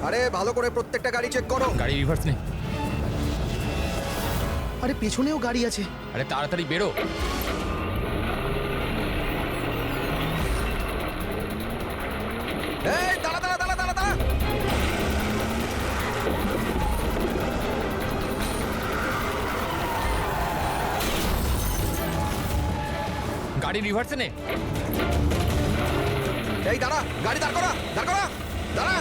আরে ভালো করে প্রত্যেকটা গাড়ি চেক করো। গাড়ি রিভার্স নে। আরে পেছনেও গাড়ি আছে। আরে তাড়াতাড়ি বেরো। এই দাঁড়া দাঁড়া দাঁড়া দাঁড়া দাঁড়া। গাড়ি রিভার্সে নে। এই দাঁড়া, গাড়ি দাঁড় করা, দাঁড় করা, দাঁড়া।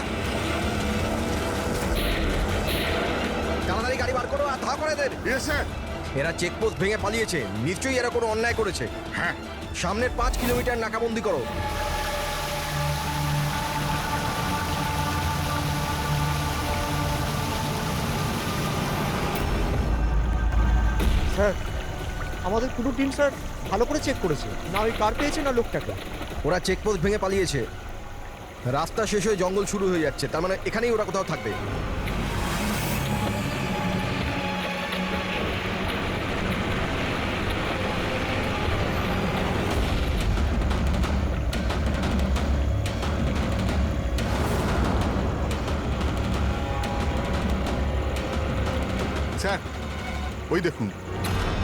তাড়াতাড়ি গাড়ি বার করো আর ধা করে দেন। Yes sir. এরা চেকপোস্ট ভেঙে পালিয়েছে, নিশ্চয়ই এরা কোনো অন্যায় করেছে। হ্যাঁ। সামনের 5 কিলোমিটার নাকাবন্দি করো। স্যার আমাদের পুরো টিম স্যার ভালো করে চেক করেছে, না ওই কার পেয়েছে না লোকটাকে। ওরা চেকপোস্ট ভেঙে পালিয়েছে। রাস্তা শেষ হয়ে জঙ্গল শুরু হয়ে যাচ্ছে, তার মানে এখানেই ওরা কোথাও থাকবে। স্যার ওই দেখুন,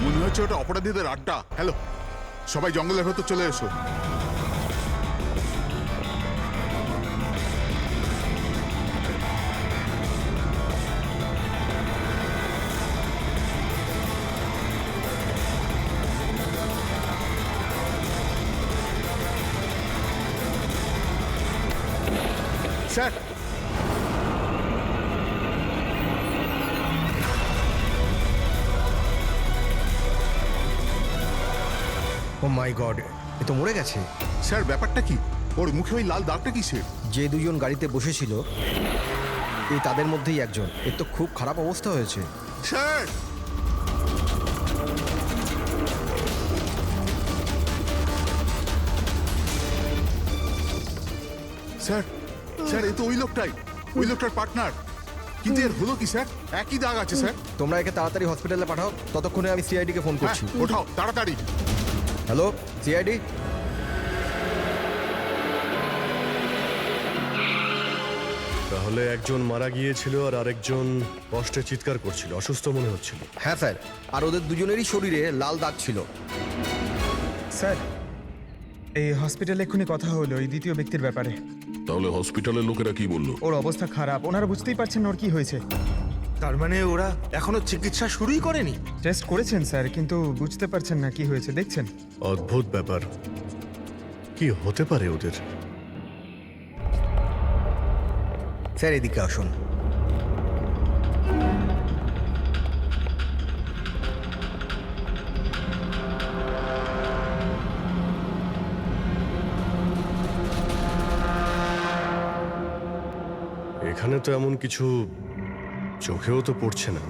মনে হচ্ছে ওটা অপরাধীদের আড্ডা। হ্যালো, সবাই জঙ্গলের ভেতর চলে এসো। স্যার ও মাই গড, এ তো মরে গেছে। স্যার ব্যাপারটা কি? ওর মুখে ওই লাল দাগটা কিসের? যে দুজন গাড়িতে বসেছিল এই তাদের মধ্যেই একজন। এর তো খুব খারাপ অবস্থা হয়েছে। স্যার স্যার স্যার এ তো ওই লোকটাই, ওই লোকটার পার্টনার। কিন্তু এর হলো কি স্যার? একই দাগ আছে স্যার। তোমরা একে তাড়াতাড়ি হসপিটালে পাঠাও, ততক্ষণে আমি সিআইডিকে ফোন হ্যাঁ, করছি। ওঠাও তাড়াতাড়ি। Hello CID. তাহলে একজন মারা গিয়েছিল আর আরেকজন কষ্টে চিৎকার করছিল, অসুস্থ মনে হচ্ছিল। হ্যাঁ স্যার, আর ওদের দুজনেরই শরীরে লাল দাগ ছিল। স্যার এই হসপিটালে এক্ষুনি কথা হলো এই দ্বিতীয় ব্যক্তির ব্যাপারে। তাহলে হসপিটালের লোকেরা কি বললো? ওর অবস্থা খারাপ, ওনারা বুঝতেই পারছেন না ওর কি হয়েছে। তার মানে ওরা এখনো চিকিৎসা শুরুই করেনি? টেস্ট করেছেন স্যার, কিন্তু বুঝতে পারছেন না কি হয়েছে। দেখছেন অদ্ভুত ব্যাপার, কি হতে পারে ওদের? স্যার এদিকে আসুন। এখানে তো এমন কিছু চোখেও তো পড়ছে না।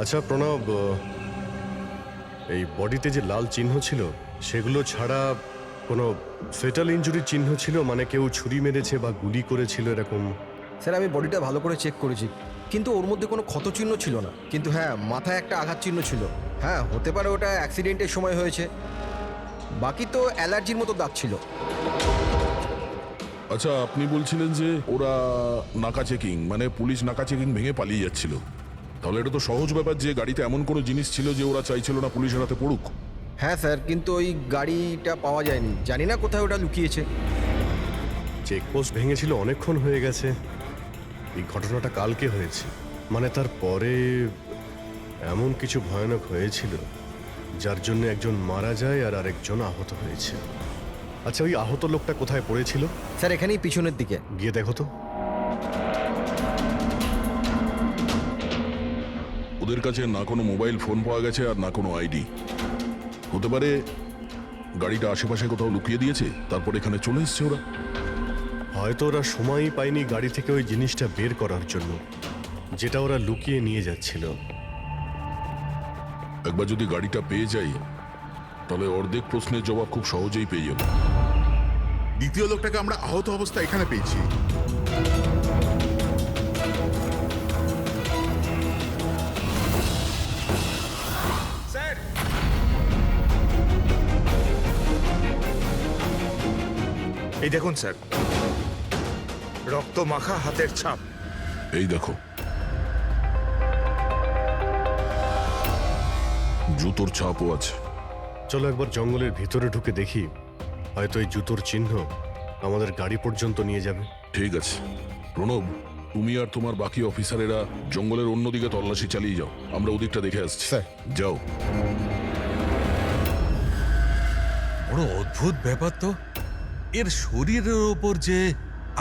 আচ্ছা প্রণব, এই বডিতে যে লাল চিহ্ন ছিল সেগুলো ছাড়া কোনো ফেটাল ইনজুরির চিহ্ন ছিল? মানে কেউ ছুরি মেরেছে বা গুলি করেছিল এরকম? স্যার আমি বডিটা ভালো করে চেক করেছি, কিন্তু ওর মধ্যে কোনো ক্ষতচিহ্ন ছিল না। কিন্তু হ্যাঁ, মাথায় একটা আঘাত চিহ্ন ছিল। হ্যাঁ হতে পারে ওটা অ্যাক্সিডেন্টের সময় হয়েছে। বাকি তো অ্যালার্জির মতো দাগ ছিল। আচ্ছা, আপনি বলছিলেন যে ওরা নাকা চেকিং, মানে পুলিশ নাকা চেকিং ভেঙে পালিয়ে যাচ্ছিল। তাহলে এটা তো সহজ ব্যাপার যে গাড়িতে এমন কোনো জিনিস ছিল যে ওরা চাইছিল না পুলিশের হাতে পড়ুক। হ্যাঁ স্যার, কিন্তু ওই গাড়িটা পাওয়া যায়নি, জানি না কোথায় ওটা লুকিয়েছে। চেকপোস্ট ভেঙেছিল অনেকক্ষণ হয়ে গেছে। এই ঘটনাটা কালকে হয়েছে, মানে তারপরে এমন কিছু ভয়ানক হয়েছিল যার জন্য একজন মারা যায় আর আরেকজন আহত হয়েছে। আচ্ছা ওই আহত লোকটা কোথায় পড়েছিল? স্যার এখানেই পিছনের দিকে। গিয়ে দেখো তো। ওদের কাছে না কোনো মোবাইল ফোন পাওয়া গেছে আর না কোনো আইডি। হতে পারে গাড়িটা আশেপাশে কোথাও লুকিয়ে দিয়েছে, তারপর এখানে চলে এসছে ওরা। হয়তো ওরা সময়ই পায়নি গাড়ি থেকে ওই জিনিসটা বের করার জন্য, যেটা ওরা লুকিয়ে নিয়ে যাচ্ছিল। একবার যদি গাড়িটা পেয়ে যাই তাহলে অর্ধেক প্রশ্নের জবাব খুব সহজেই পেয়ে যাবো। দ্বিতীয় লোকটাকে আমরা আহত অবস্থায় এখানে পেয়েছি। স্যার এই দেখুন স্যার, রক্ত মাখা হাতের ছাপ। এই দেখো, জুতোর ছাপও আছে। চলো একবার জঙ্গলের ভিতরে ঢুকে দেখি, হয়তো এই জুতোর চিহ্ন আমাদের গাড়ি পর্যন্ত নিয়ে যাবে। ঠিক আছে প্রণব, তুমি আর তোমার বাকি অফিসারেরা জঙ্গলের অন্যদিকে তল্লাশি চালিয়ে যাও, আমরা ওদিকটা দেখে আসছি। স্যার। যাও। বড় অদ্ভুত ব্যাপার তো, এর শরীরের ওপর যে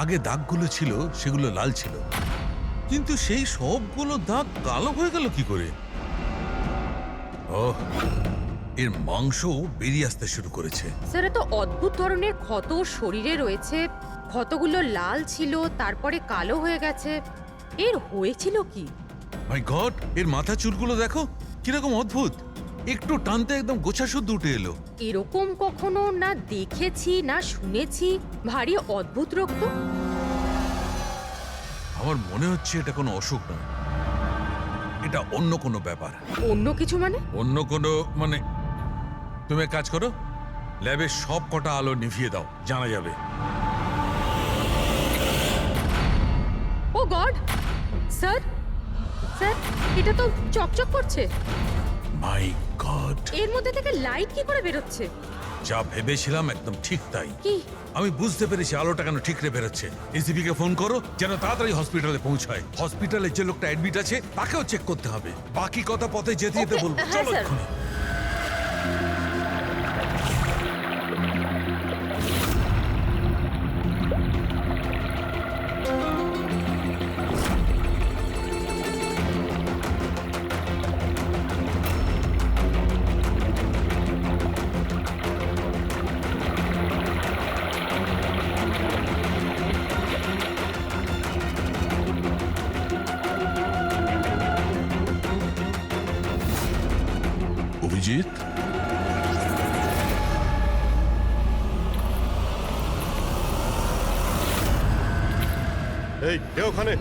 আগে দাগগুলো ছিল সেগুলো লাল ছিল, কিন্তু সেই সবগুলো দাগ কালো হয়ে গেল কি করে? ওহ, এর মাংস বেরিয়ে আসতে শুরু করেছে। স্যার এত অদ্ভুত ধরনের ক্ষত শরীরে রয়েছে, ক্ষতগুলো লাল ছিল তারপরে কালো হয়ে গেছে, এর হয়েছিল কি? মাই গড, এর মাথা চুলগুলো দেখো কিরকম অদ্ভুত, একটু টানতে একদম গোছা শুদ্ধ উঠে এলো। এরকম কখনো না দেখেছি না শুনেছি, ভারী অদ্ভুত রক্ত। আমার মনে হচ্ছে এটা কোনো অসুখ নয়, এটা অন্য কোনো ব্যাপার। অন্য কিছু মানে? অন্য কোনো মানে, তুমি এক কাজ করো, ল্যাবের সব কটা আলো নিভিয়ে দাও, জানা যাবে। ও গড, স্যার স্যার এটা তো চকচক করছে, মাই গড, এর মধ্যে থেকে লাইট কি করে বেরোচ্ছে? যা ভেবেছিলাম একদম ঠিক তাই। কি? আমি বুঝতে পেরেছি আলোটা কেন ঠিকরে বেরোচ্ছে। এসিপি কে ফোন করো যেন তাড়াতাড়ি হসপিটালে পৌঁছায়। হসপিটালে যে লোকটা অ্যাডমিট আছে তাকেও চেক করতে হবে। বাকি কথা পথে যেতে যেতে Okay, বলবো। হ্যাঁ, চলো স্যার। এক্ষুনি। অভিজিৎ, এই কে ওখানে?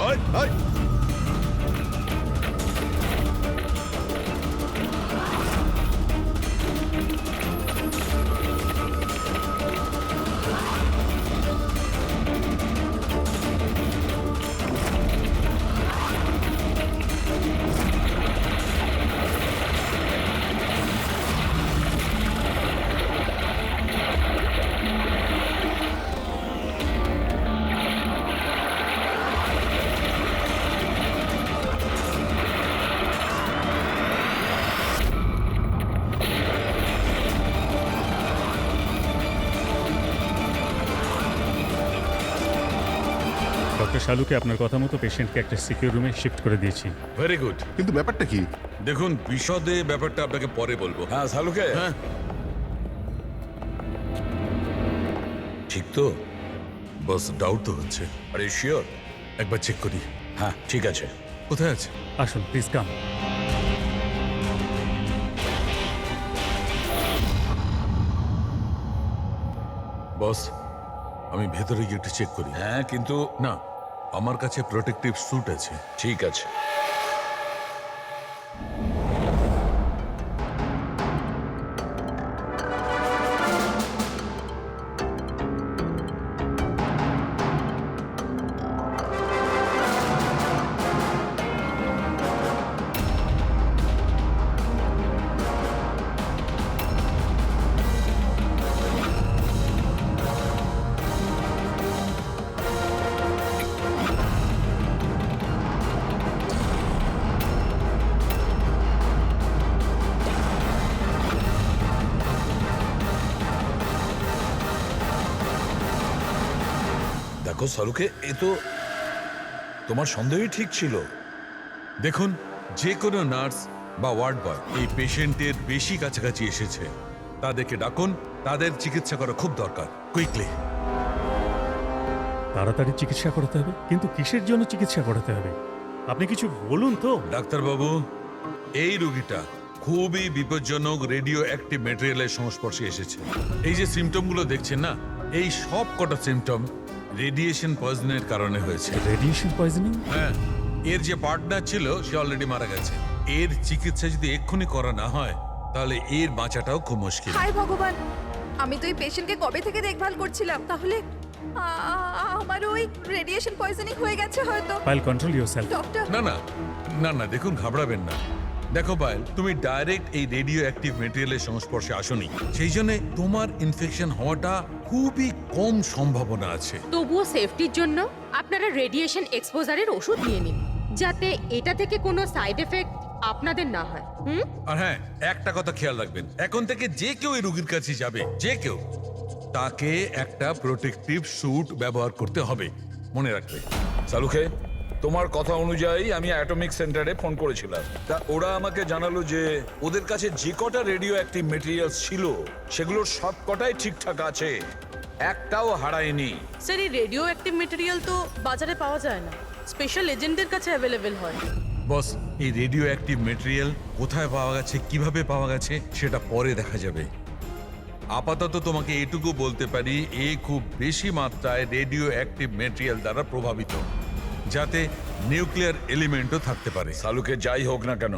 আয় আয়। ডক্টর শালুকে আপনার কথা মতো পেশেন্টকে একটা সিকিউর রুমে শিফট করে দিয়েছি। Very good. কিন্তু ব্যাপারটা কি? দেখুন, বিশদে ব্যাপারটা আপনাকে পরে বলবো। হ্যাঁ শালুকে, হ্যাঁ ঠিক তো, বস ডাউট তো হচ্ছে। আরে শিওর? একবার চেক করি। হ্যাঁ ঠিক আছে। কোথায় আছে? আসুন প্লিজ কাম। বস, আমি ভেতরে গিয়ে একটু চেক করি। হ্যাঁ কিন্তু না, আমার কাছে প্রোটেক্টিভ স্যুট আছে। ঠিক আছে। দেখো শালুকে, এ তো তোমার সন্দেহই ঠিক ছিল। দেখুন, যে কোনো নার্স বা ওয়ার্ড বয় এই পেশেন্টের বেশি কাছাকাছি এসেছে, তাদেরকে ডাকুন, তাদের চিকিৎসা করা খুব দরকার, কুইকলি। তাড়াতাড়ি চিকিৎসা করাতে হবে, কিন্তু কিসের জন্য চিকিৎসা করাতে হবে আপনি কিছু বলুন তো। ডাক্তারবাবু, এই রোগীটা খুবই বিপজ্জনক রেডিও অ্যাক্টিভ ম্যাটেরিয়ালের সংস্পর্শে এসেছে। এই যে সিমটমগুলো দেখছেন না, এই সব কটা সিমটম রেডিয়েশন পয়জনের কারণে হয়েছে। Radiation poisoning? হ্যাঁ, এর যে পার্টনার ছিল সে অলরেডি মারা গেছে। এর চিকিৎসা যদি এক্ষুনি করা না হয় তাহলে এর বাঁচাটাও খুব মুশকিল। হায় ভগবান, আমি তো এই পেশেন্টকে কবে থেকে দেখভাল করছিলাম, তাহলে আমার ওই রেডিয়েশন পয়জনিং হয়ে গেছে হয়তো। Payel, control yourself. ডক্টর, না না না না দেখুন, ঘাবড়াবেন না। দেখো পায়েল, তুমি ডাইরেক্ট এই রেডিও অ্যাক্টিভ মেটেরিয়ালের সংস্পর্শে আসোনি, সেই জন্য তোমার ইনফেকশন হওয়াটা খুবই কম সম্ভাবনা আছে। তবুও সেফটির জন্য আপনারা রেডিয়েশন এক্সপোজারের ওষুধ নিয়ে নিন, যাতে এটা থেকে কোনো সাইড এফেক্ট আপনাদের না হয়। আর হ্যাঁ, একটা কথা খেয়াল রাখবেন, এখন থেকে যে কেউ এই রোগীর কাছে যাবে, যে কেউ, তাকে একটা প্রোটেক্টিভ স্যুট ব্যবহার করতে হবে, মনে রাখবে। সালুখে, তোমার কথা অনুযায়ী আমি অ্যাটমিক সেন্টারে ফোন করেছিলাম। তা ওরা আমাকে জানালো যে ওদের কাছে যে কটা রেডিও অ্যাক্টিভ মেটেরিয়ালস ছিল সেগুলোর সব কটাই ঠিকঠাক আছে, একটাও হারায়নি। স্যার এই রেডিও অ্যাক্টিভ মেটেরিয়াল তো বাজারে পাওয়া যায় না, স্পেশাল এজেন্টদের কাছে অ্যাভেলেবেল হয়। বস, এই রেডিও অ্যাক্টিভ মেটেরিয়াল কোথায় পাওয়া গেছে, কিভাবে পাওয়া গেছে সেটা পরে দেখা যাবে। আপাতত তোমাকে এটুকু বলতে পারি, এ খুব বেশি মাত্রায় রেডিও অ্যাক্টিভ মেটেরিয়াল দ্বারা প্রভাবিত, যাতে নিউক্লিয়ার এলিমেন্টও থাকতে পারে। সালুকে যাই হোক না কেন,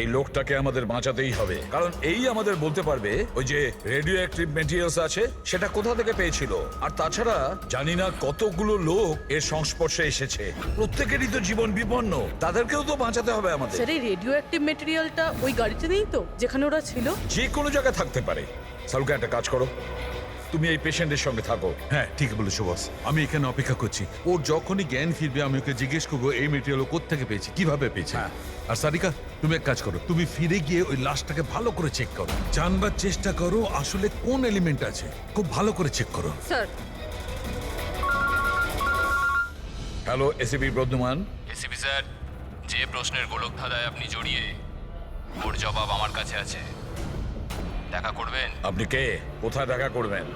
এই লোকটাকে আমাদের বাঁচাতেই হবে, কারণ এই আমাদের বলতে পারবে ওই যে রেডিও অ্যাক্টিভ মেটেরিয়ালস আছে সেটা কোথা থেকে পেয়েছিল। আর তাছাড়া জানি না কতগুলো লোক এর সংস্পর্শে এসেছে, প্রত্যেকেরই তো জীবন বিপন্ন, তাদেরকেও তো বাঁচাতে হবে আমাদের। স্যার এই রেডিও অ্যাক্টিভ মেটেরিয়ালটা ওই গাড়িতে নেই তো যেখানে ওরা ছিল? যে কোনো জায়গায় থাকতে পারে। সালুকে একটা কাজ করো, তুমি এই পেশেন্টের সঙ্গে থাকো। হ্যাঁ, ঠিক বলেছো বস, আমি এখানে অপেক্ষা করছি। ওর যখনই জ্ঞান ফিরবে আমি ওকে জিজ্ঞেস করবো এই মেটেরিয়াল ও কোত্থেকে পেয়েছে, কিভাবে পেয়েছে। আর সারিকা, তুমি এক কাজ করো, তুমি ফিরে গিয়ে ওই লাশটাকে ভালো করে চেক করো, জানবার চেষ্টা করো আসলে কোন এলিমেন্ট আছে, খুব ভালো করে চেক করো। Sir, hello ACP Bardhaman. ACP sir, যে প্রশ্নের গোলক ধাঁধায় আপনি জড়িয়ে, ওর জবাব আমার কাছে আছে। দেখা করবেন? আপনি কে, কোথায় দেখা করবেন?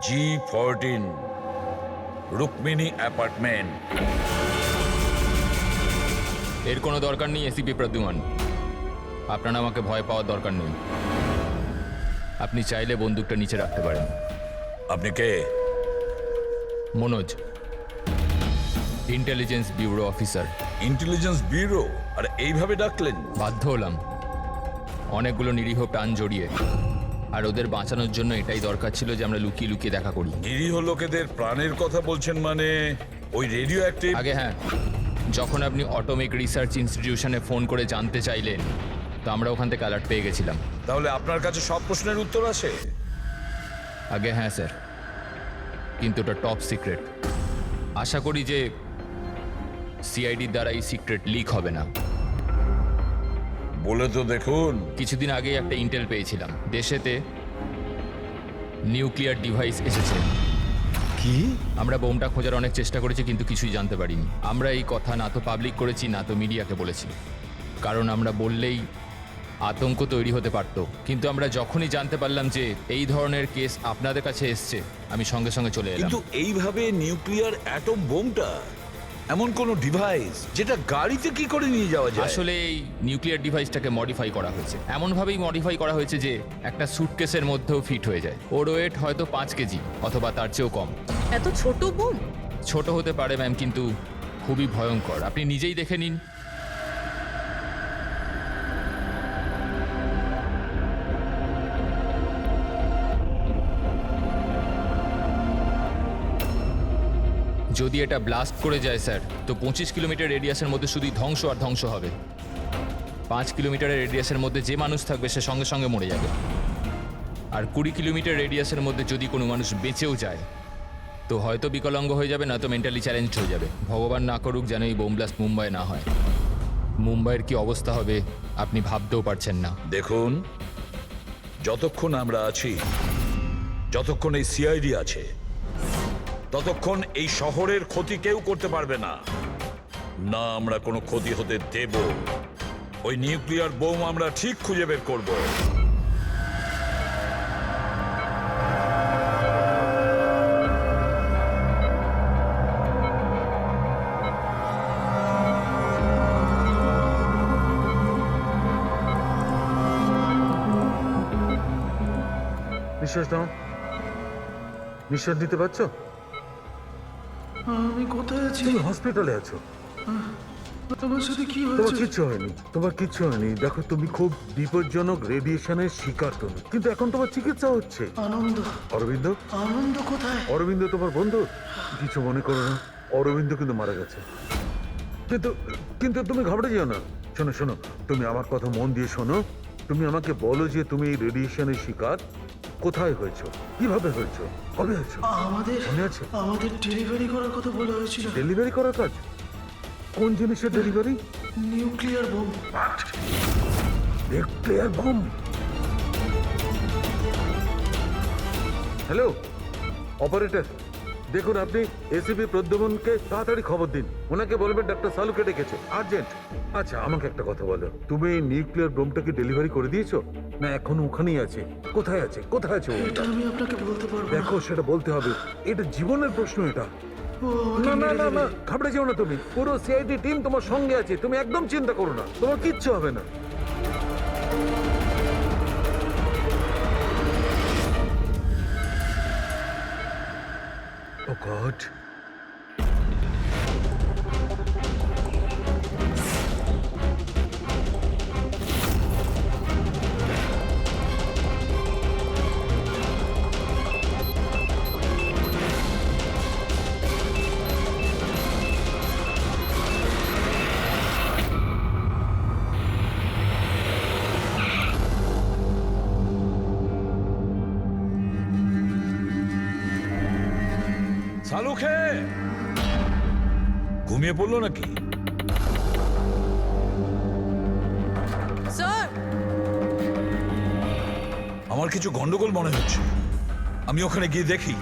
G14 Rukmini apartment. এর কোনো দরকার নেই এসিপি প্রদ্যুমান, আপনার আমাকে ভয় পাওয়ার দরকার নেই। আপনি চাইলে বন্দুকটা নিচে রাখতে পারেন। আপনি কে? Manoj, intelligence bureau officer. Intelligence bureau? আর এইভাবে ডাকলেন? বাধ্য হলাম, অনেকগুলো নিরীহ প্রাণ জড়িয়ে, আর ওদের বাঁচানোর জন্য এটাই দরকার ছিল যে আমরা লুকিয়ে লুকিয়ে দেখা করি। নিরীহ লোকেদের প্রাণের কথা বলছেন মানে ওই রেডিও অ্যাক্টিভ? আগে হ্যাঁ, যখন আপনি অটোমিক রিসার্চ ইনস্টিটিউশনে ফোন করে জানতে চাইলেন, তো আমরা ওখান থেকে অ্যালার্ট পেয়ে গেছিলাম। তাহলে আপনার কাছে সব প্রশ্নের উত্তর আছে? আগে হ্যাঁ স্যার, কিন্তু ওটা টপ সিক্রেট। আশা করি যে সিআইডির দ্বারা এই সিক্রেট লিক হবে না। বলে তো দেখুন। কিছুদিন আগে একটা ইন্টেল পেয়েছিলাম, দেশেতে নিউক্লিয়ার ডিভাইস এসেছে। কি? আমরা বোমটা খোঁজার অনেক চেষ্টা করেছি, কিন্তু কিছুই জানতে পারিনি। আমরা এই কথা না তো পাবলিক করেছি, না তো মিডিয়াকে বলেছি, কারণ আমরা বললেই আতঙ্ক তৈরি হতে পারত। কিন্তু আমরা যখনই জানতে পারলাম যে এই ধরনের কেস আপনাদের কাছে এসছে, আমি সঙ্গে সঙ্গে চলে এলাম। কিন্তু এইভাবে নিউক্লিয়ার অ্যাটম বোমটা, এমন কোন ডিভাইস যেটা গাড়িতে কি করে নিয়ে যাওয়া যায়? আসলে এই নিউক্লিয়ার ডিভাইসটাকে মডিফাই করা হয়েছে, এমনভাবেই মডিফাই করা হয়েছে যে একটা সুটকেসের মধ্যেও ফিট হয়ে যায়। ওর ওয়েট হয়তো 5 কেজি অথবা তার চেয়েও কম। এত ছোট বোম? ছোট হতে পারে ম্যাম, কিন্তু খুবই ভয়ঙ্কর। আপনি নিজেই দেখে নিন। যদি এটা ব্লাস্ট করে যায় স্যার, তো 25 কিলোমিটার রেডিয়াসের মধ্যে শুধুই ধ্বংস আর ধ্বংস হবে। 5 কিলোমিটারের রেডিয়াসের মধ্যে যে মানুষ থাকবে সে সঙ্গে সঙ্গে মরে যাবে। আর 20 কিলোমিটার রেডিয়াসের মধ্যে যদি কোনো মানুষ বেঁচেও যায়, তো হয়তো বিকলাঙ্গ হয়ে যাবে, না তো মেন্টালি চ্যালেঞ্জ হয়ে যাবে। ভগবান না করুক যেন এই বোম ব্লাস্ট মুম্বাই না হয়। মুম্বাইয়ের কি অবস্থা হবে আপনি ভাবতেও পারছেন না। দেখুন, যতক্ষণ আমরা আছি, যতক্ষণ এই সিআইডি আছে, ততক্ষণ এই শহরের ক্ষতি কেউ করতে পারবে না। না আমরা কোনো ক্ষতি হতে দেব। ওই নিউক্লিয়ার বোম আমরা ঠিক খুঁজে বের করব। নিঃশ্বাস নাও, নিঃশ্বাস নিতে পারছো? আমি কোথায় আছি? তুমি হসপিটালে আছো। তোমার কিচ্ছু হয়নি, তোমার কিচ্ছু হয়নি। দেখো, তুমি খুব বিপজ্জনক রেডিয়েশনের শিকার তুমি, কিন্তু এখন তোমার চিকিৎসা হচ্ছে। অরবিন্দ কোথায়? অরবিন্দ তোমার বন্ধু? কিছু মনে করো না, অরবিন্দ কিন্তু মারা গেছে। কিন্তু কিন্তু তুমি ঘাবড়ে যেও না। শোনো শোনো, তুমি আমার কথা মন দিয়ে শোনো। তুমি আমাকে বলো যে তুমি এই রেডিয়েশনের শিকার কোথায় হয়েছো, কিভাবে হয়েছো, কবে হয়েছো? মনে আছে? আমাদের ডেলিভারি করার কথা বলা হয়েছিল। ডেলিভারি করার কাজ? কোন জিনিসের delivery? Nuclear bomb. Nuclear bomb? Hello operator, দেখুন আপনি এসিপি প্রদ্যুম্নকে তাড়াতাড়ি খবর দিন। ওনাকে বলবেন ডাক্তার সালুকে ডেকেছে, আর্জেন্ট। আচ্ছা, আমাকে একটা কথা বলো, তুমি এই নিউক্লিয়ার বোমটাকে ডেলিভারি করে দিয়েছো না এখনো ওখানেই আছে? কোথায় আছে, কোথায় আছে ও? এটা আমি আপনাকে বলতে পারবো না। দেখো, সেটা বলতে হবে, এটা জীবনের প্রশ্ন। এটা না না না না, ঘাবড়ে যেও না তুমি। পুরো সিআইডি টিম তোমার সঙ্গে আছে, তুমি একদম চিন্তা করো না, তোমার কিচ্ছু হবে না। ও গড, সালুখে ঘুমিয়ে পড়লো নাকি? স্যার, আমার কিছু গন্ডগোল মনে হচ্ছে, আমি ওখানে গিয়ে দেখি।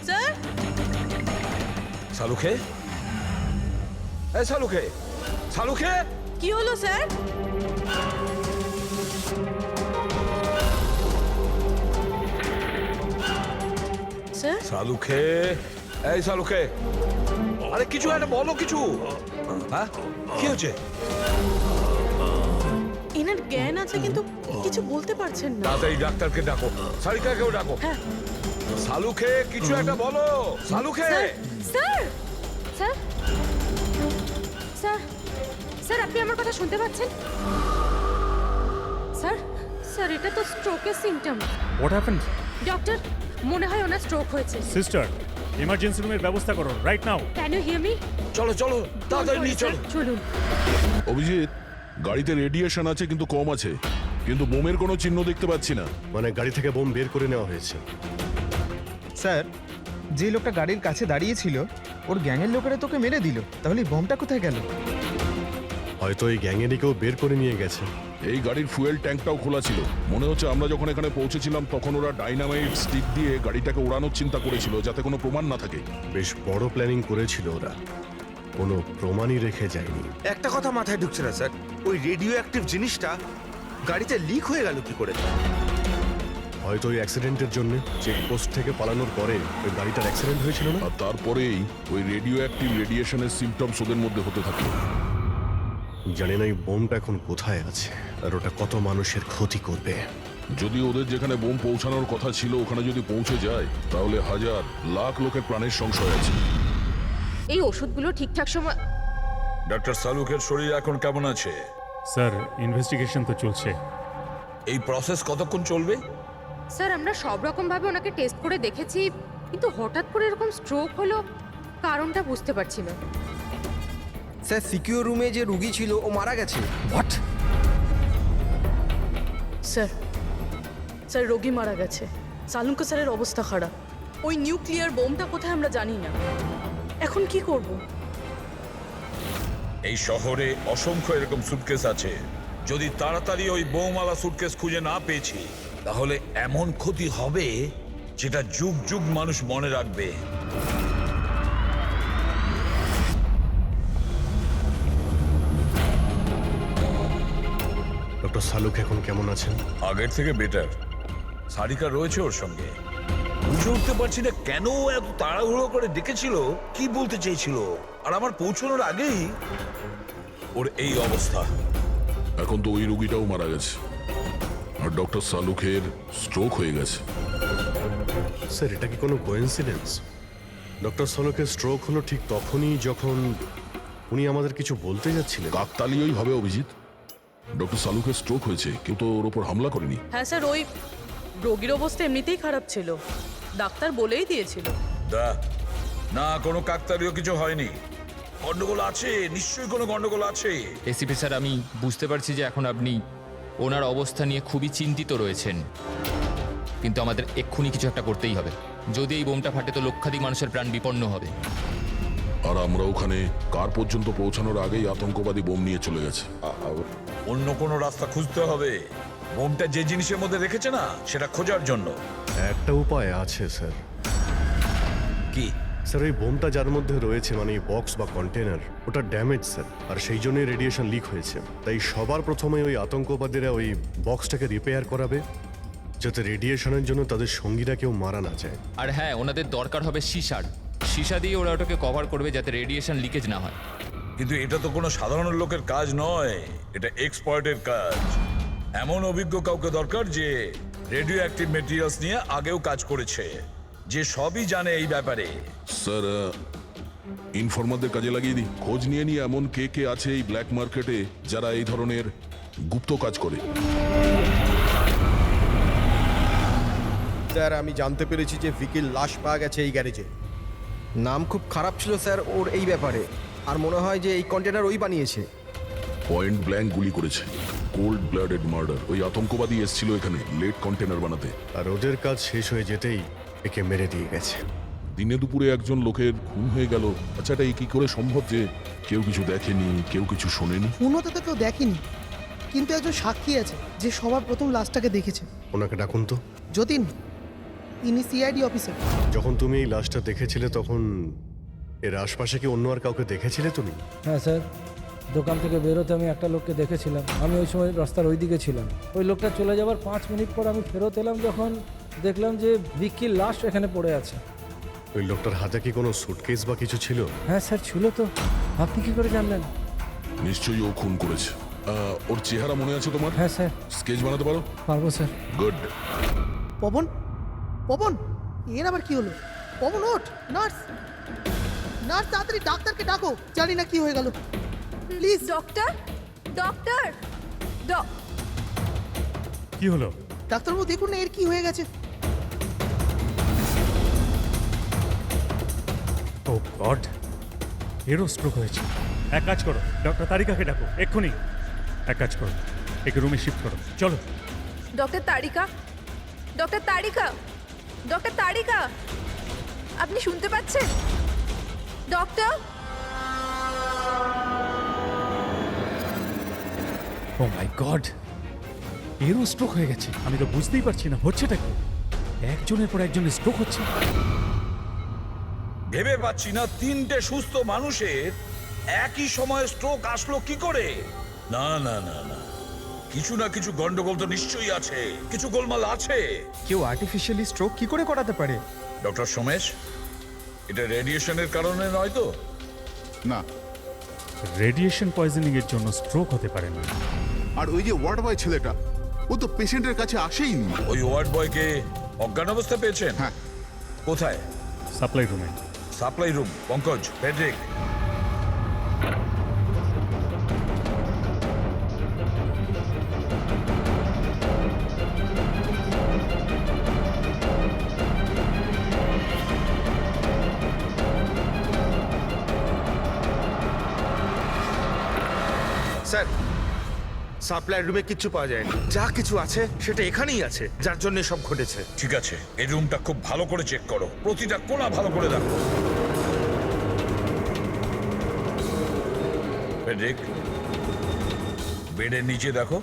স্যার, সালুখে, এই সালুখে, সালুখে, কি হলো স্যার? স্যার, সালুখে, এই সালুখে, আরে কিছু একটা বলো, কিছু। হ্যাঁ, কি হচ্ছে? এনার জ্ঞান আছে কিন্তু কিছু বলতে পারছেন না। তাড়াতাড়ি ডাক্তারকে ডাকো, সারিকাকেও ডাকো। হ্যাঁ। সালুখে, কিছু একটা বলো, Salunkhe. Sir sir sir sir, আপনি আমার কথা শুনতে পাচ্ছেন? স্যার স্যার, এটা তো স্ট্রোকের সিমটম। What happened? ডক্টর, মনে হয় ওনার স্ট্রোক হয়েছে। সিস্টার, ইমার্জেন্সি রুমের ব্যবস্থা করো right now. Can you hear me? চলো চলো, তাড়াতাড়ি নিয়ে চলো। চলুন। অভিজিৎ, গাড়িতে রেডিয়েশন আছে কিন্তু কম আছে, কিন্তু বোমের কোনো চিহ্ন দেখতে পাচ্ছি না। মানে গাড়ি থেকে বোম বের করে নেওয়া হয়েছে। স্যার, যে লোকটা গাড়ির কাছে দাঁড়িয়েছিল ওর গ্যাংয়ের লোকেরা তোকে মেরে দিল, তাহলে এই বোমটা কোথায় গেল? হয়তো এই গ্যাংয়েরই কেউ বের করে নিয়ে গেছে। এই গাড়ির ফুয়েল ট্যাঙ্কটাও খোলা ছিল। মনে হচ্ছে আমরা যখন এখানে পৌঁছেছিলাম তখন ওরা ডাইনামাইট স্টিক দিয়ে গাড়িটাকে ওড়ানোর চিন্তা করেছিল, যাতে কোনো প্রমাণ না থাকে। বেশ বড় প্ল্যানিং করেছিল ওরা, কোনো প্রমাণই রেখে যায়নি। একটা কথা মাথায় ঢুকছে না স্যার, ওই রেডিও অ্যাক্টিভ জিনিসটা গাড়িতে লিক হয়ে গেল কি করে? হয়তো ওই অ্যাক্সিডেন্টের জন্য চেকপোস্ট থেকে পালানোর পরে ওই গাড়িটার অ্যাক্সিডেন্ট হয়েছিল না? আর তারপরেই ওই রেডিও অ্যাক্টিভ রেডিয়েশনের সিমটমস ওদের মধ্যে হতে থাকলো। জানি না এই বোমটা এখন কোথায় আছে আর ওটা কত মানুষের ক্ষতি করবে। যদি ওদের যেখানে বোম পৌঁছানোর কথা ছিল ওখানে যদি পৌঁছে যায়, তাহলে হাজার লাখ লোকের প্রাণের সংশয় আছে। এই ওষুধগুলো ঠিকঠাক সময়। ডক্টর সালুখের শরীর এখন কেমন আছে? স্যার, ইনভেস্টিগেশন তো চলছে। এই প্রসেস কতক্ষণ চলবে? স্যার, আমরা সব রকম ভাবে ওনাকে টেস্ট করে দেখেছি, কিন্তু হঠাৎ করে এরকম স্ট্রোক হলো, কারণটা বুঝতে পারছি না। স্যার, সিকিউর রুমে যে রুগী ছিল ও মারা গেছে। হোয়াট? স্যার, স্যার রোগী মারা গেছে। সালুঙ্কা স্যারের অবস্থা খারাপ। ওই নিউক্লিয়ার বোমটা কোথায় আমরা জানি না। এখন কি করব? এই শহরে অসংখ্য এরকম সুটকেস আছে। যদি তাড়াতাড়ি ওই বোমওয়ালা সুটকেস খুঁজে না পেয়েছি, তাহলে এমন ক্ষতি হবে যেটা যুগ যুগ মানুষ মনে রাখবে। ডক্টর সালুক এখন কেমন আছেন? আগের থেকে বেটার। সারিকা রয়েছে ওর সঙ্গে। বুঝে উঠতে পারছি না কেন ও এত তাড়াহুড়ো করে ডেকেছিল, কি বলতে চেয়েছিল, আর আমার পৌঁছানোর আগেই ওর এই অবস্থা। এখন তো ওই রুগীটাও মারা গেছে, আর ডক্টর সালুখের স্ট্রোক হয়ে গেছে। স্যার, এটা কি কোনো কোইন্সিডেন্স? ডক্টর সলোকের স্ট্রোক হলো ঠিক তখনই যখন উনি আমাদের কিছু বলতে যাচ্ছিলেন। কাকতালীয়ই হবে অভিজিৎ। ডক্টর সালুকের স্ট্রোক হয়েছে, কেউ তো ওর ওপর হামলা করেনি। হ্যাঁ স্যার, ওই রোগীর অবস্থা এমনিতেই খারাপ ছিল, ডাক্তার বলেই দিয়েছিল। না, কোনো কাকতালীয় কিছু হয়নি। গন্ডগোল আছে, নিশ্চয়ই কোনো গন্ডগোল আছে। এসিপি স্যার, আমি বুঝতে পারছি যে এখন আপনি ওনার অবস্থা নিয়ে খুবই চিন্তিত রয়েছেন, কিন্তু আমাদের এক্ষুনি কিছু একটা করতেই হবে। যদি এই বোমটা ফাটে তো লক্ষাধিক মানুষের প্রাণ বিপন্ন হবে। আর আমরা ওখানে কার পর্যন্ত পৌঁছানোর আগেই আতঙ্কবাদী বোম নিয়ে চলে গেছে। অন্য কোনো রাস্তা খুঁজতে হবে। বোমটা যে জিনিসের মধ্যে রেখেছে না, সেটা খোঁজার জন্য। একটা উপায় আছে স্যার। কি স্যার, ওই বোমটা যার মধ্যে রয়েছে, মানে বক্স বা কন্টেনার, ওটা ড্যামেজ স্যার, আর সেই জন্যই রেডিয়েশন লিক হয়েছে। তাই সবার প্রথমে ওই আতঙ্কবাদীরা ওই বক্সটাকে রিপেয়ার করাবে, যাতে রেডিয়েশনের জন্য তাদের সঙ্গীরা কেউ মারা না যায়। আর হ্যাঁ, ওনাদের দরকার হবে সীসা দিয়ে ওরা ওটাকে কভার করবে যাতে রেডিয়েশন লিকেজ না হয়। কিন্তু এটা তো কোনো সাধারণ লোকের কাজ নয়, এটা এক্সপার্টের কাজ। এমন অভিজ্ঞ কাউকে দরকার যে রেডিও অ্যাক্টিভ মেটেরিয়ালস নিয়ে আগেও কাজ করেছে, যে সবই জানে এই ব্যাপারে। স্যার, ইনফরমারদের কাজে লাগিয়ে দিই। খোঁজ নিয়ে নিয়ে এমন কে কে আছে এই ব্ল্যাক মার্কেটে যারা এই ধরনের গুপ্ত কাজ করে। স্যার, আমি জানতে পেরেছি যে ভিকির লাশ পাওয়া গেছে এই গ্যারেজে। নাম খুব খারাপ ছিল স্যার ওর এই ব্যাপারে, আর মনে হয় যে এই কন্টেনার ওই বানিয়েছে। পয়েন্ট ব্ল্যাঙ্ক গুলি করেছে, কোল্ড ব্লাডেড মার্ডার। ওই আতঙ্কবাদী এসেছিল এখানে লেট কন্টেনার বানাতে, আর ওদের কাজ শেষ হয়ে যেতেই একে মেরে দিয়ে গেছে। দিনে দুপুরে একজন লোকের খুন হয়ে গেল। আচ্ছা, এটা কি করে সম্ভব যে কেউ কিছু দেখেনি, কেউ কিছু শোনেনি? খুন হতে তো কেউ দেখেনি, কিন্তু একজন সাক্ষী আছে যে সবার প্রথম লাশটাকে দেখেছে। ওনাকে ডাকুন তো। যতীন, ইনি সিআইডি অফিসার। যখন তুমি এই লাশটা দেখেছিলে তখন এর আশপাশে কি অন্য আর কাউকে দেখেছিলে তুমি? হ্যাঁ স্যার, দোকান থেকে বেরোতে আমি একটা লোককে দেখেছিলাম। আমি ওই সময় রাস্তার ওই দিকে ছিলাম। ওই লোকটা চলে যাওয়ার 5 মিনিট পর আমি ফেরত এলাম, যখন দেখলাম যে ভিকির লাশ এখানে পড়ে আছে। ওই লোকটার হাতে কি কোনো সুটকেস বা কিছু ছিল? হ্যাঁ স্যার, ছিল তো। আপনি কি করে জানলেন? নিশ্চয়ই ও খুন করেছে। ওর চেহারা মনে আছে তোমার? হ্যাঁ স্যার। স্কেচ বানাতে পারো? পারবো স্যার। গুড। পবন, পবন, এর আবার কি হলো? পবন ওঠ। নার্স, নার্স, তাড়াতাড়ি ডাক্তারকে ডাকো। জানি না কি হয়ে গেল। প্লিজ ডক্টর, ডক্টর, কি হলো? ডাক্তারবাবু দেখুন না এর কি হয়ে গেছে। ও গড, এরও স্ট্রোক হয়েছে। এক কাজ করো, ডক্টর তারিকাকে ডাকো এক্ষুনি। এক কাজ করো, একে রুমে শিফট করো, চলো। ডক্টর তারিকা, ডক্টর তারিকা, ডক্টর তারিকা, আপনি শুনতে পাচ্ছেন? ডক্টর, ও মাই গড, এরও স্ট্রোক হয়ে গেছে। আমি তো বুঝতেই পারছি না হচ্ছেটা কি। একজনের পর একজনের স্ট্রোক হচ্ছে। ভেবে পাচ্ছি না 3টে সুস্থ মানুষের একই সময়ে স্ট্রোক আসলো কি করে। না না না না, কিছু না কিছু গন্ডগোল তো নিশ্চয়ই আছে, কিছু গোলমাল আছে। কেউ আর্টিফিশিয়ালি স্ট্রোক কি করে করাতে পারে? ডক্টর সোমেশ, এটা রেডিয়েশনের কারণে নয় তো? না, রেডিয়েশন পয়জনিং এর জন্য স্ট্রোক হতে পারে না। আর ওই যে ওয়ার্ড বয় ছেলেটা, ও তো পেশেন্টের কাছে আসেইনি। ওই ওয়ার্ড বয়কে অজ্ঞান অবস্থা পেয়েছেন? হ্যাঁ। কোথায়? সাপ্লাই রুমে। Supply room. Pankaj, Friedrich, sir, supply রুমে কিচ্ছু পাওয়া যায়নি। যা কিছু আছে সেটা এখানেই আছে, যার জন্য সব ঘটেছে। ঠিক আছে, এই রুমটা খুব ভালো করে চেক করো, প্রতিটা কোণা ভালো করে দেখো। ফেডরিক, বেডের নিচে দেখো।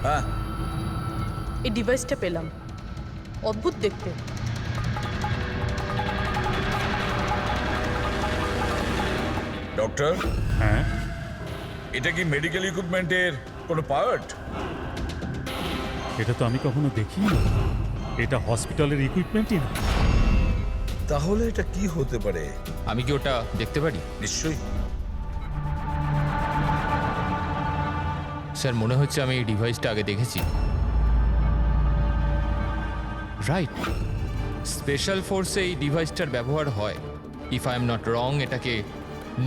হ্যাঁ, এই ডিভাইসটা পেলাম, অদ্ভুত দেখতে। ডক্টর, হ্যাঁ, এটা কি মেডিকেল ইকুইপমেন্টের কোনো পার্ট? এটা তো আমি কখনো দেখিনি। এটা হসপিটালের ইকুইপমেন্টই না। তাহলে এটা কি হতে পারে? আমি কি ওটা দেখতে পারি? নিশ্চয়ই। স্যার মনে হচ্ছে আমি এই ডিভাইসটা আগে দেখেছি। রাইট, স্পেশাল ফোর্সে এই ডিভাইসটার ব্যবহার হয়। If I am not wrong, এটাকে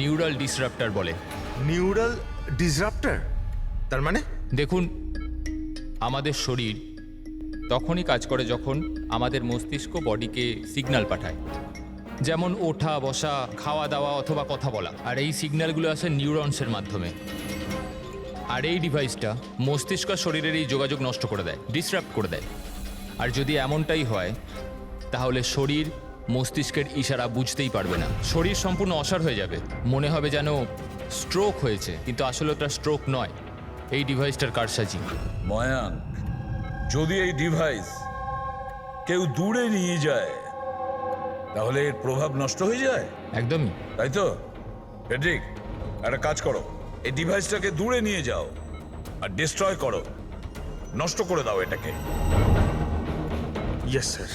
নিউরাল ডিসরাপ্টার বলে। নিউরাল ডিসরাপ্টার তার মানে? দেখুন, আমাদের শরীর তখনই কাজ করে যখন আমাদের মস্তিষ্ক বডিকে সিগন্যাল পাঠায়, যেমন ওঠা বসা, খাওয়া দাওয়া অথবা কথা বলা। আর এই সিগন্যালগুলো আসে নিউরনসের মাধ্যমে। আর এই ডিভাইসটা মস্তিষ্ক আর শরীরের এই যোগাযোগ নষ্ট করে দেয়, ডিসরাপ্ট করে দেয়। আর যদি এমনটাই হয় তাহলে শরীর মস্তিষ্কের ইশারা বুঝতেই পারবে না, শরীর সম্পূর্ণ অসাড় হয়ে যাবে, মনে হবে যেন স্ট্রোক হয়েছে, কিন্তু আসলে ওটা স্ট্রোক নয়, এই ডিভাইসটার কারসাজি। ময়াঙ্ক, যদি এই ডিভাইস কেউ দূরে নিয়ে যায় তাহলে এর প্রভাব নষ্ট হয়ে যায়। একদমই তাই তো? ফেডরিক, একটা কাজ করো, এই ডিভাইসটাকে দূরে নিয়ে যাও আর ডিস্ট্রয় করো, নষ্ট করে দাও এটাকে। Yes sir.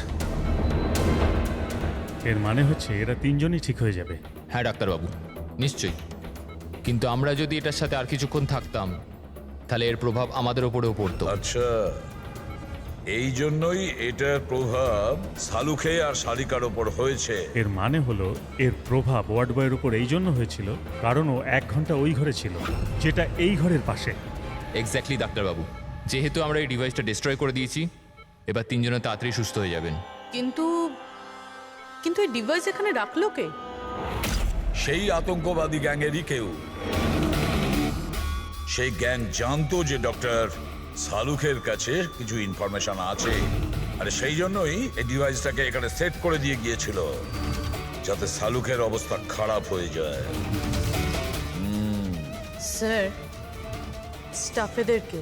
এর মানে হচ্ছে এরা তিনজনই ঠিক হয়ে যাবে। হ্যাঁ ডাক্তারবাবু, নিশ্চয়ই। কিন্তু আমরা যদি এটার সাথে আর কিছুক্ষণ থাকতাম তাহলে এর প্রভাব আমাদের ওপরেও পড়তো। আচ্ছা, এই জন্যই এটার প্রভাব সালুখে আর শালিকার ওপর হয়েছে। এর মানে হলো এর প্রভাব ওয়ার্ড বয়ের উপর এই জন্য হয়েছিল কারণ ও 1 ঘন্টা ওই ঘরে ছিল, যেটা এই ঘরের পাশে। এক্স্যাক্টলি ডাক্তারবাবু, যেহেতু আমরা এই ডিভাইসটা ডিস্ট্রয় করে দিয়েছি, এবার তিনজনে তাড়াতাড়ি সুস্থ হয়ে যাবেন। কিন্তু কিন্তু এই ডিভাইস এখানে রাখলো কে? সেই আতঙ্কবাদী গ্যাংয়েরই কেউ। সেই গ্যাং জানতো যে ডক্টর সালুখের কাছে কিছু ইনফরমেশন আছে, আর সেই জন্যই এই ডিভাইসটাকে এখানে সেট করে দিয়ে গিয়েছিল, যাতে সালুখের অবস্থা খারাপ হয়ে যায়। স্যার, স্টাফেদেরকে,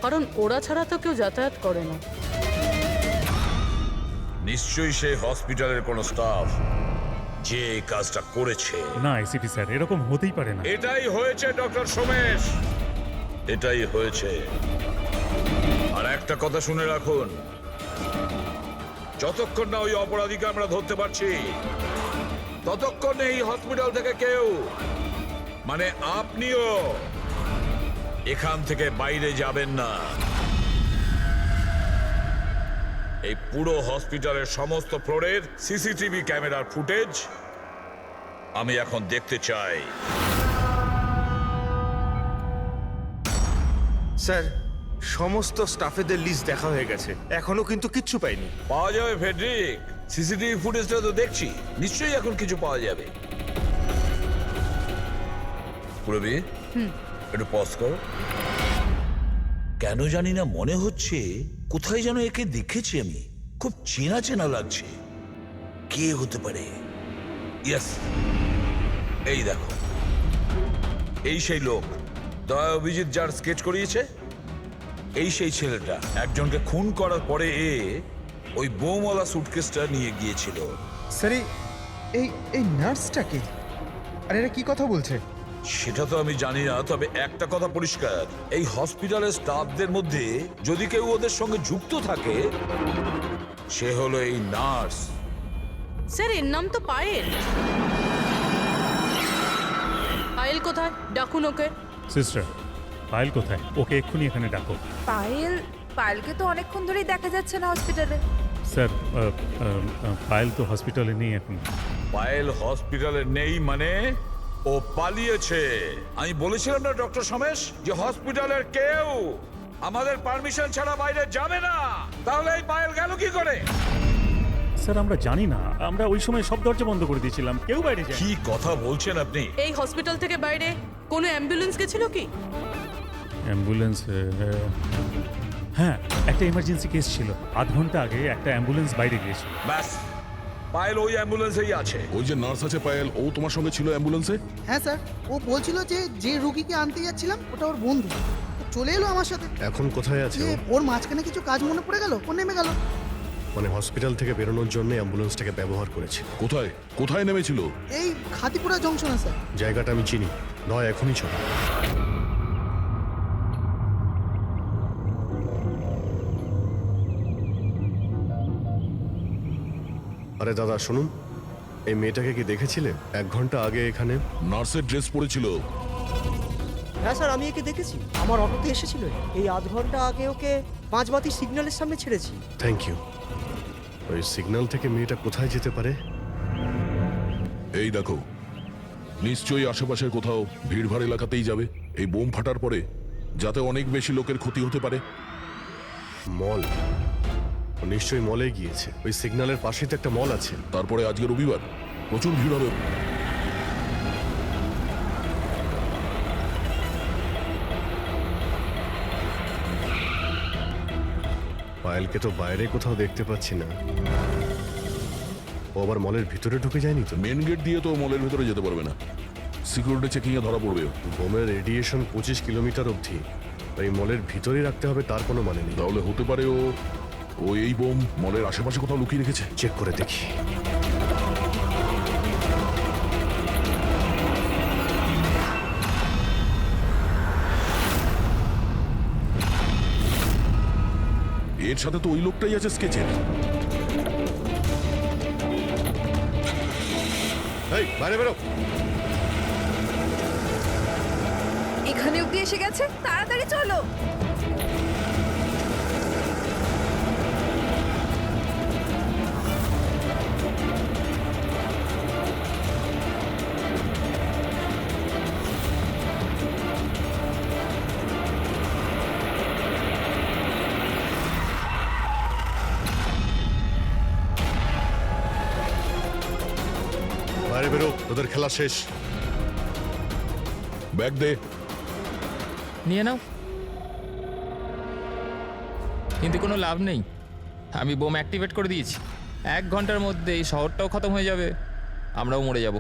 কারণ ওরা ছাড়া তো কেউ যাতায়াত করে না। নিশ্চয়ই সেই হসপিটালের কোনো স্টাফ যে এই কাজটা করেছে। না এসিপি স্যার, এরকম হতেই পারে না। এটাই হয়েছে ডক্টর সোমেশ, এটাই হয়েছে। আর একটা কথা শুনে রাখুন, যতক্ষণ না ওই অপরাধীকে আমরা ধরতে পারছি ততক্ষণ এই হসপিটাল থেকে কেউ, মানে আপনিও, এখান থেকে বাইরে যাবেন না। এই পুরো হসপিটালের সমস্ত ফ্লোরের সিসিটিভি ক্যামেরার ফুটেজ আমি এখন দেখতে চাই। স্যার, সমস্ত স্টাফেদের লিস্ট দেখা হয়ে গেছে, এখনো কিন্তু কিচ্ছু পাইনি। পাওয়া যাবে ফেডরিক, সিসিটিভি ফুটেজটা তো দেখছি, নিশ্চয়ই এখন কিছু পাওয়া যাবে। পুরবি, একটু পজ কর। কেন জানি না মনে হচ্ছে কোথায় যেন একে দেখেছি আমি, খুব চেনা চেনা লাগছে। কে হতে পারে? ইয়েস, এই দেখো, এই সেই লোক দয়া অভিজিৎ যার স্কেচ করিয়েছে, এই সেই ছেলেটা একজনকে খুন করার পরে ওই বোমওয়ালা সুটকেসটা নিয়ে গিয়েছিল। স্যার, এই নার্সটাকে, আর এরা কি কথা বলছে? সেটা তো আমি জানি না, তবে একটা কথা পরিষ্কার, এই হসপিটালের স্টাফদের মধ্যে যদি কেউ ওদের সঙ্গে যুক্ত থাকে সে হলো এই নার্স। স্যার, এর নাম তো পায়েল। পায়েল কোথায়? ডাকুন ওকে। সিস্টার, পায়েল কোথায়? ওকে এক্ষুনি এখানে ডাকো। পায়েলকে তো অনেকক্ষণ ধরেই দেখা যাচ্ছে না হসপিটালে। স্যার, পায়েল তো হসপিটালে নেই এখন। পায়েল হসপিটালে নেই মানে ও পালিয়েছে। আমি বলেছিলাম না ডক্টর সোমেশ যে হসপিটালের কেউ আমাদের পারমিশন ছাড়া বাইরে যাবে না, তাহলে এই পায়েল গেল কি করে? স্যার, আমরা জানি না, আমরা ওই সময় সব দরজা বন্ধ করে দিয়েছিলাম, কেউ বাইরে যায়। কি কথা বলছেন আপনি? এই হসপিটাল থেকে বাইরে কোনো অ্যাম্বুলেন্স গেছিল কি? অ্যাম্বুলেন্স, হ্যাঁ, একটা ইমার্জেন্সি কেস ছিল, আধ ঘন্টা আগে একটা অ্যাম্বুলেন্স বাইরে গিয়েছিল। ব্যাস, পায়েল ওই অ্যাম্বুলেন্সেই আছে। ওই যে নার্স আছে পায়েল, ও তোমার সঙ্গে ছিল অ্যাম্বুলেন্সে? হ্যাঁ স্যার, ও বলছিল যে রুগীকে আনতে যাচ্ছিলাম ওটা ওর বন্ধু, ও চলে এলো আমার সাথে। এখন কোথায় আছে ও? ওর মাঝখানে কিছু কাজ মনে পড়ে গেল, ও নেমে গেল। মানে হসপিটাল থেকে বেরোনোর জন্য অ্যাম্বুলেন্সটাকে ব্যবহার করেছে। কোথায় কোথায় নেমেছিল? এই খাতিপুরা জংশনে স্যার। জায়গাটা আমি চিনি, নয় এখনই চলো। আরে দাদা শুনুন, এই মেয়েটাকে কি দেখেছিলে 1 ঘন্টা আগে এখানে? নার্সের ড্রেস পরেছিল। হ্যাঁ স্যার, আমি একে দেখেছি, আমার অটোতে এসেছিল। এই আধ ঘন্টা আগে ওকে 5 বাতি সিগন্যালের সামনে ছেড়েছি। Thank you. ওই সিগন্যাল থেকে মেয়েটা কোথায় যেতে পারে? এই দেখো, নিশ্চয়ই আশেপাশের কোথাও ভিড়ভাড় এলাকাতেই যাবে। এই বোম ফাটার পরে যাতে অনেক বেশি লোকের ক্ষতি হতে পারে। মল, ও নিশ্চয়ই মলে গিয়েছে। ওই সিগন্যালের পাশেই তো একটা মল আছে। তারপরে আজকে রবিবার, প্রচুর ভিড় হবে। পায়েলকে তো বাইরে কোথাও দেখতে পাচ্ছি না। ও আবার মলের ভিতরে ঢুকে যায়নি তো? মেন গেট দিয়ে তো মলের ভিতরে যেতে পারবে না, সিকিউরিটি চেকিং এ ধরা পড়বে। বোমের রেডিয়েশন 25 কিলোমিটার অবধি। এই মলের ভিতরেই রাখতে হবে তার কোনো মানে নেই। তাহলে হতে পারে ও এই বোম মলের আশেপাশে কোথাও লুকিয়ে রেখেছে। চেক করে দেখি। এর সাথে তো ওই লোকটাই আছে স্কেচের। এই বাইরে বেরো। এখানে অব্দি এসে গেছে, তাড়াতাড়ি চলো। বাইরে বেরো, তোদের খেলা শেষ। ব্যাগ দে। নিয়ে নাও। কিন্তু কোনো লাভ নেই, আমি বোম অ্যাক্টিভেট করে দিয়েছি। 1 ঘন্টার মধ্যে এই শহরটাও খতম হয়ে যাবে, আমরাও মরে যাব।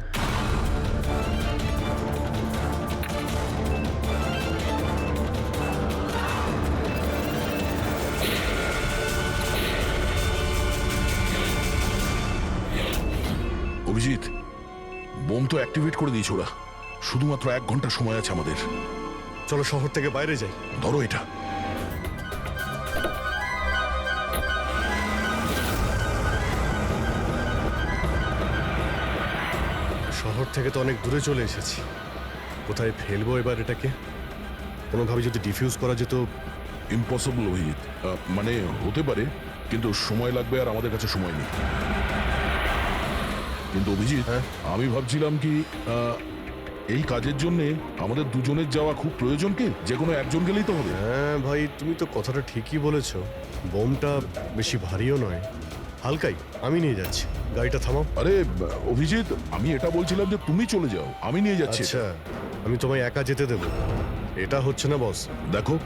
অভিজিৎ, বোম তো অ্যাক্টিভেট করে দিয়েছে ওরা। শুধুমাত্র 1 ঘন্টা সময় আছে আমাদের। চলো শহর থেকে বাইরে যাই। ধরো এটা। শহর থেকে তো অনেক দূরে চলে এসেছি। কোথায় ফেলবো এবার এটাকে? কোনোভাবে যদি ডিফিউজ করা যেত। ইম্পসিবল অভিজিৎ, মানে হতে পারে, কিন্তু সময় লাগবে আর আমাদের কাছে সময় নেই। কিন্তু অভিজিৎ, আমি ভাবছিলাম কি এই কাজের জন্য আমাদের দুজনের যাওয়া খুব প্রয়োজন কি? যে কোনো একজন গেলেই তো হবে। হ্যাঁ ভাই, তুমি তো কথাটা ঠিকই বলেছ। বোমটা বেশি ভারীও নয়, হালকাই। আমি নিয়ে যাচ্ছি, গাড়িটা থামাও। আরে অভিজিৎ, আমি এটা বলছিলাম যে তুমি চলে যাও, আমি নিয়ে যাচ্ছি। আচ্ছা, আমি তোমায় একা যেতে দেব? এটা হচ্ছে না বস। দেখো,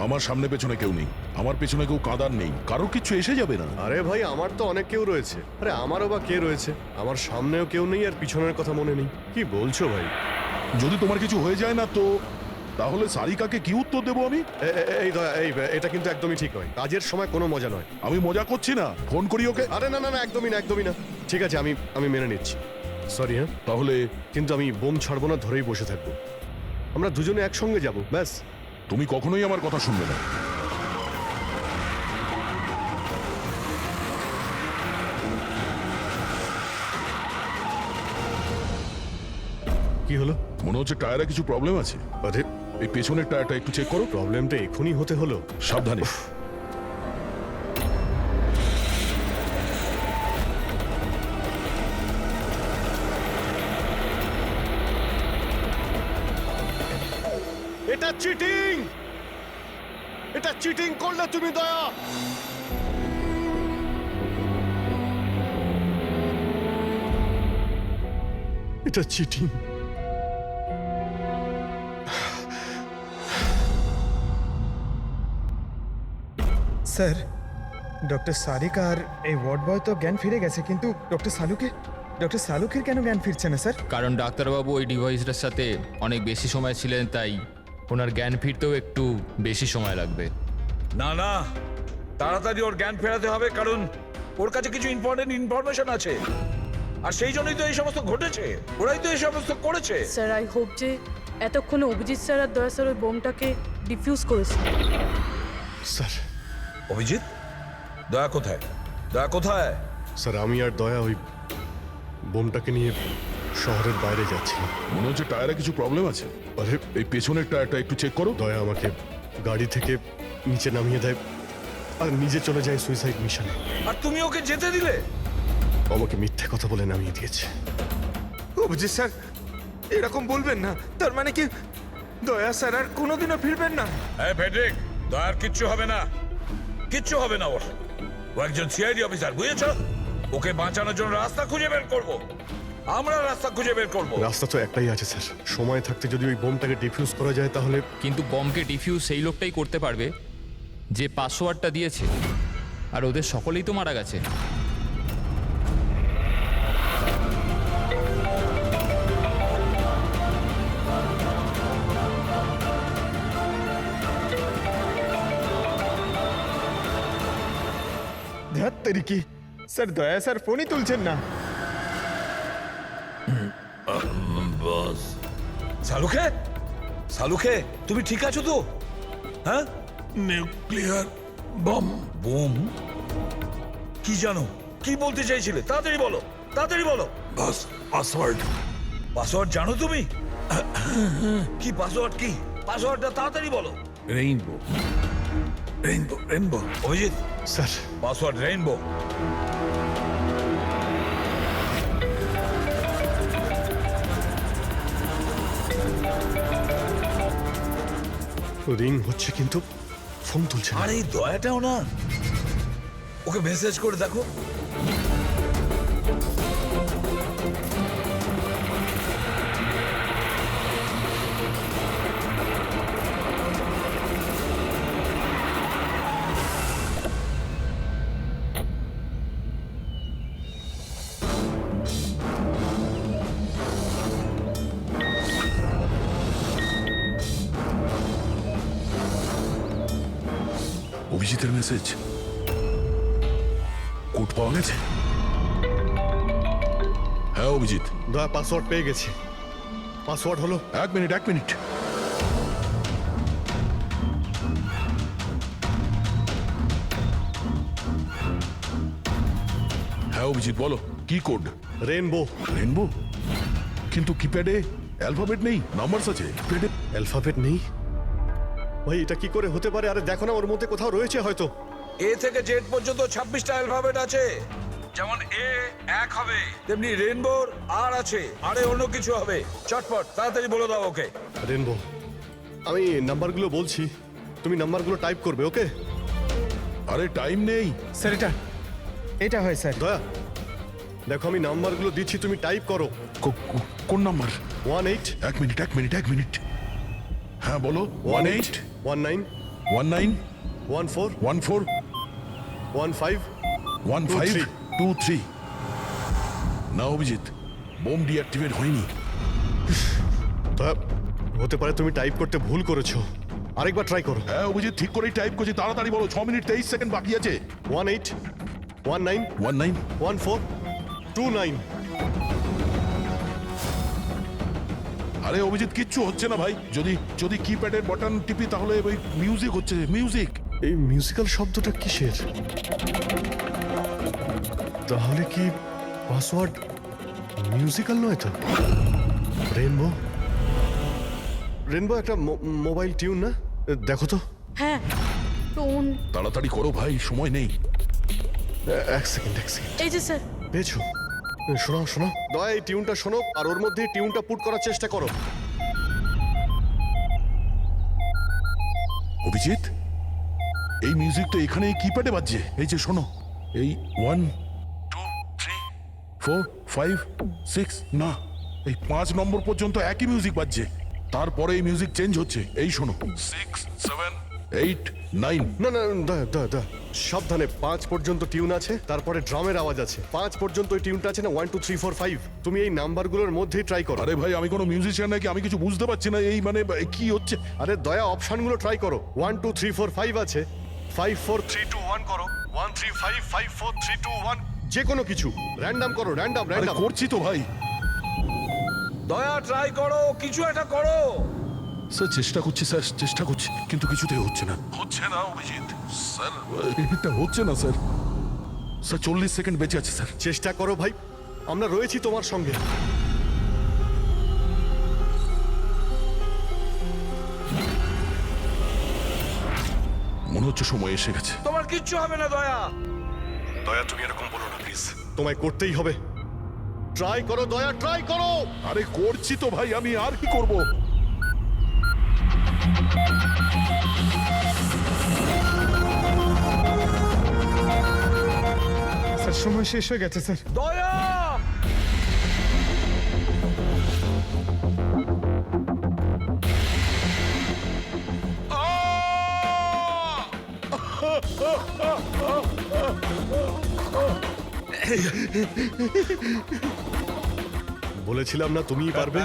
আমার সামনে পেছনে কেউ নেই, আমার পেছনে কেউ কাঁদার নেই, কারোর কিছু এসে যাবে না। আরে ভাই, আমার তো অনেক কেউ রয়েছে। আরে আমারও বা কে রয়েছে? আমার সামনেও কেউ নেই আর পিছনের কথা মনে নেই। কি বলছো ভাই? যদি তোমার কিছু হয়ে যায় না তো তাহলে সারিকাকে কি উত্তর দেবো আমি? এই দয়া, এটা কিন্তু একদমই ঠিক নয়। কাজের সময় কোনো মজা নয়। আমি মজা করছি না, ফোন করি ওকে। আরে না না না, একদমই না, একদমই না। ঠিক আছে, আমি মেনে নিচ্ছি। সরি। হ্যাঁ, তাহলে কিন্তু আমি বোম ছাড়বো না, ধরেই বসে থাকবো। আমরা দুজনে একসঙ্গে যাব, ব্যাস। তুমি কখনোই আমার কথা শুনবে না। কি হলো? মনে হচ্ছে টায়ারে কিছু প্রবলেম আছে। এই পেছনের টায়ারটা একটু চেক করো। প্রবলেমটা এখনই হতে হলো? সাবধানে। এটা চিটিং! এটা চিটিং করলে তুমি, দয়া। এটা চিটিং। স্যার, ডক্টর সারিকা আর এই ওয়ার্ড বয় তো জ্ঞান ফিরে গেছে, কিন্তু ডক্টর সালুকের কেন জ্ঞান ফিরছে না স্যার? কারণ ডাক্তারবাবু ওই ডিভাইসটার সাথে অনেক বেশি সময় ছিলেন, তাই ওনার জ্ঞান ফিরতেও একটু বেশি সময় লাগবে। না না, তাড়াতাড়ি ওর জ্ঞান ফেরাতে হবে, কারণ ওর কাছে কিছু ইম্পর্টেন্ট ইনফরমেশন আছে। আর সেই জন্যই তো এই সমস্ত ঘটেছে, ওরাই তো এই সমস্ত করেছে। স্যার, আই হোপ যে এতক্ষণে অভিজিৎ স্যার আর দয়া স্যার ওই বোমটাকে ডিফিউজ করেছে। স্যার। অভিজিৎ, দয়া কোথায়? দয়া কোথায়? স্যার, আমি আর দয়া ওই বোমটাকে নিয়ে শহরের বাইরে যাচ্ছিলাম। মনে হচ্ছে টায়ারে কিছু প্রবলেম আছে। আরে এই পেছনের টায়ারটা একটু চেক করো। দয়া আমাকে গাড়ি থেকে নিচে নামিয়ে দেয় আর নিজে চলে যায় সুইসাইড মিশনে। আর তুমি ওকে যেতে দিলে? আমাকে মিথ্যে কথা বলে নামিয়ে দিয়েছে। অভিজিৎ স্যার এরকম বলবেন না। তার মানে কি দয়া স্যার আর কোনোদিনও ফিরবেন না? এই ফেডরিক, দয়ার কিচ্ছু হবে না, কিচ্ছু হবে না ওর। ও একজন সিআইডি অফিসার, বুঝেছো? ওকে বাঁচানোর জন্য রাস্তা খুঁজে বের করব। আমরা রাস্তা খুঁজে বের করব। রাস্তা তো একটাই আছে স্যার, সময় থাকতে যদি ওই বোমটাকে ডিফিউজ করা যায় তাহলে। কিন্তু বমকে ডিফিউজ সেই লোকটাই করতে পারবে যে পাসওয়ার্ডটা দিয়েছে, আর ওদের সকলেই তো মারা গেছে। ধ্যাত তেরিকি, স্যার দয়া স্যার ফোনই তুলছেন না। বস সালুখে, সালুখে তুমি ঠিক আছো তো? হ্যাঁ, নিউক্লিয়ার বম। বোম? কি জানো, কি বলতে চাইছিলে? তাড়াতাড়ি বলো, তাড়াতাড়ি বলো। বস পাসওয়ার্ড। পাসওয়ার্ড জানো তুমি? কি পাসওয়ার্ড? কি পাসওয়ার্ডটা তাড়াতাড়ি বলো। Rainbow, rainbow, rainbow. Abhijit sir, password rainbow. Ring হচ্ছে কিন্তু ফোন তুলছে না। আর এই দয়াটাও না, ওকে মেসেজ করে দেখো। অভিজিতের মেসেজ, কোড পাওয়া গেছে। হ্যাঁ অভিজিৎ, দয়া পাসওয়ার্ড পেয়ে গেছি। পাসওয়ার্ড হলো, এক মিনিট এক মিনিট। হ্যাঁ অভিজিৎ বলো, কি কোড? রেইনবো। রেইনবো? কিন্তু কিপ্যাডে অ্যালফাবেট নেই, নাম্বারস আছে। কিপ্যাডে অ্যালফাবেট নেই? ভাই এটা কি করে হতে পারে? আরে দেখো না, ওর মধ্যে কোথাও রয়েছে হয়তো। এ থেকে জেড পর্যন্ত 26টা অ্যালফাবেট আছে। যেমন এ 1 হবে, তেমনি রেইনবোর আর আছে, আরে অন্য কিছু হবে। চটপট তাড়াতাড়ি বলে দাও ওকে। রেইনবো, আমি নাম্বারগুলো বলছি, তুমি নাম্বারগুলো টাইপ করবে, ওকে? আরে টাইম নেই স্যার এটা হয় স্যার। দয়া দেখো, আমি নাম্বারগুলো দিচ্ছি, তুমি টাইপ করো। কোন নাম্বার? 18। এক মিনিট এক মিনিট এক মিনিট। হ্যাঁ বলো। 18 19 19 14 14 15 15 23। না অভিজিৎ, বোম ডিঅ্যাক্টিভেট হয়নি। দয়া, হতে পারে তুমি টাইপ করতে ভুল করেছো, আরেকবার ট্রাই করো। হ্যাঁ অভিজিৎ, ঠিক করেই টাইপ করছি, তাড়াতাড়ি বলো। 6 মিনিট 23 সেকেন্ড বাকি আছে। 18 19 19 14 29। আরে অভিজিৎ, কিচ্ছু হচ্ছে না ভাই। যদি কিপ্যাডের বাটন টিপি তাহলে ওই মিউজিক হচ্ছে, মিউজিক। এই মিউজিক্যাল শব্দটা কিসের? তাহলে কি পাসওয়ার্ড মিউজিক্যাল নয় তো? রেইনবো, রেইনবো একটা মোবাইল টিউন না? দেখো তো। হ্যাঁ, টোন। তাড়াতাড়ি করো ভাই, সময় নেই। এক সেকেন্ড। এই যে স্যার। পেয়েছো? শোনাও শোনাও, দয়া এই টিউনটা শোনো আর ওর মধ্যে টিউনটা পুট করার চেষ্টা করো। অভিজিৎ, এই মিউজিক তো এখানে কিপ্যাডে বাজছে। এই যে শোনো, এই 1 2 3 4 5 6, না এই 5 নম্বর পর্যন্ত একই মিউজিক বাজছে। তারপরে এই মিউজিক চেঞ্জ হচ্ছে। এই শোনো, 6 7 8 9। না না, দয়া সাবধানে। 5 পর্যন্ত টিউন আছে, তারপরে ড্রামের আওয়াজ আছে। 5 পর্যন্ত ওই টিউনটা আছে না, 1 2 3 4 5। তুমি এই নাম্বারগুলোর মধ্যেই ট্রাই করো। আরে ভাই, আমি কোনো মিউজিশিয়ান নাকি? আমি কিছু বুঝতে পারছি না। এই মানে কি হচ্ছে? আরে দয়া, অপশনগুলো ট্রাই করো। 1 2 3 4 5 আছে, 5 4 3 2 1 করো। 1 3 5 5 4 3 2 1। যে কোনো কিছু র্যান্ডম করো, র্যান্ডম। করছি তো ভাই। দয়া ট্রাই করো, কিছু একটা করো। স্যার চেষ্টা করছি, স্যার চেষ্টা করছি, কিন্তু কিছুতেই হচ্ছে না। হচ্ছে না অভিজিৎ স্যার, এটা হচ্ছে না স্যার। স্যার 40 সেকেন্ড বেঁচে আছে স্যার। চেষ্টা করো ভাই, আমরা রয়েছি তোমার সঙ্গে। হচ্ছে সময় এসে গেছে। তোমার কিচ্ছু হবে না দয়া। দয়া তুমি এরকম বলো না প্লিজ, তোমায় করতেই হবে। ট্রাই করো দয়া, ট্রাই করো। আরে করছি তো ভাই, আমি আর কি করব? স্যার সময় শেষ হয়ে গেছে স্যার। দয়া বলেছিলাম না তুমিই পারবে।